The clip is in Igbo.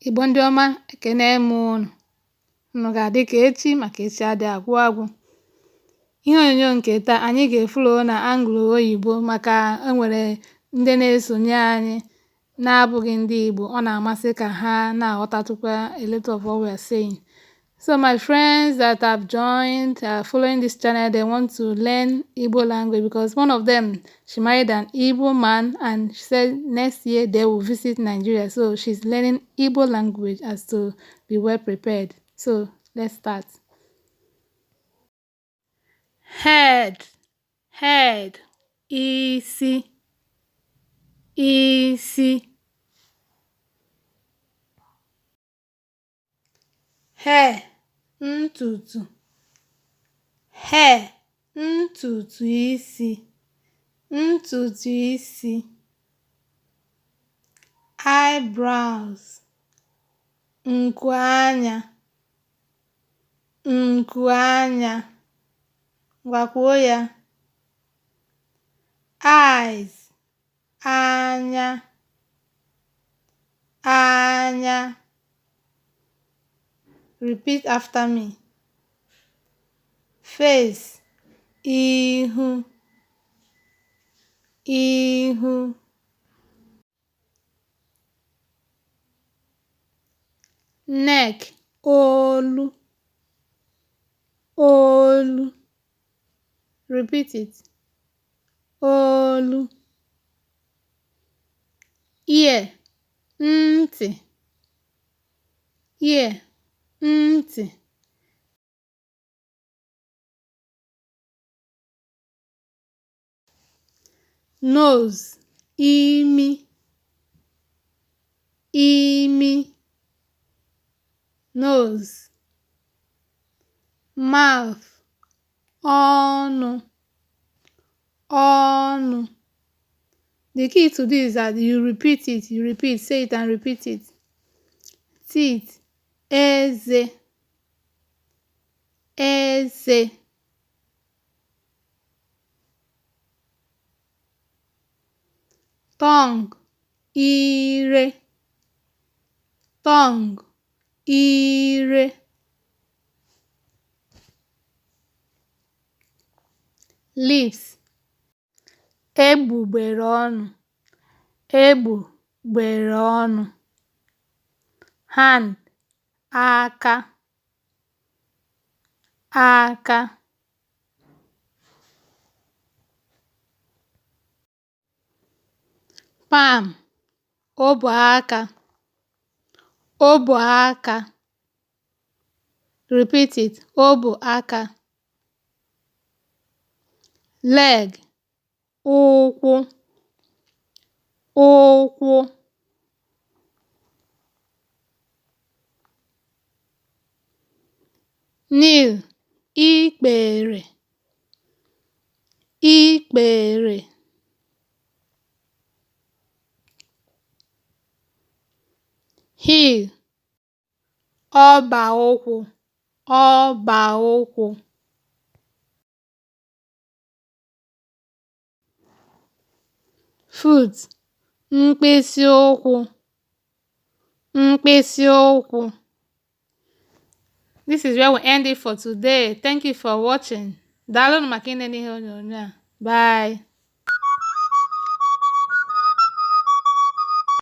Igbo ndị ọma, ekene m unu. Unu ga-adị ka echi maka echi adịghị agwụ agwụ. Ihe onyonyo nke taa anyị ga-efolo na angụl oyibo maka enwere ndị na-esonye anyị na-abụghị ndị Igbo. Ọ na-amasị ka ha na-aghọtatụkwa a lot of what we are saying. So my friends that have joined following this channel, they want to learn Igbo language because one of them, she married an Igbo man and she said next year they will visit Nigeria. So she's learning Igbo language as to be well prepared. So let's start. Head, head, isi, isi. Hair, ntutu, hair, ntutu isi, ntutu isi. Eyebrows, nku anya, nku anya. Gwakwuo ya. Eyes, anya, anya. Repeat after me. Face, ihu, ihu. Neck, olu, olu. Repeat it. Olu. Ear, ntị, ear, ntị. Nose, imi, imi. Nose. Mouth, ọnụ, ọnụ. The key to this is that you repeat it, you repeat, say it and repeat it. Teeth, eze, eze. Tongue, ire, tongue, ire. Lips, egbugbere ọnụ, egbugbere ọnụ. Hand, aka, aka. Palm, ọbụ aka, ọbụ aka. Repeat it, ọbụ aka. Leg, ụkwụ, ụkwụ. Nail, ikpere, ikpere. Heel, ọba ụkwụ, ọba ụkwụ. Foot, mkpịsị ụkwụ, mkpịsị ụkwụ. This is where we end it for today. Thank you for watching. Daalụ maka ịnene ihe onyonyo a. Bye.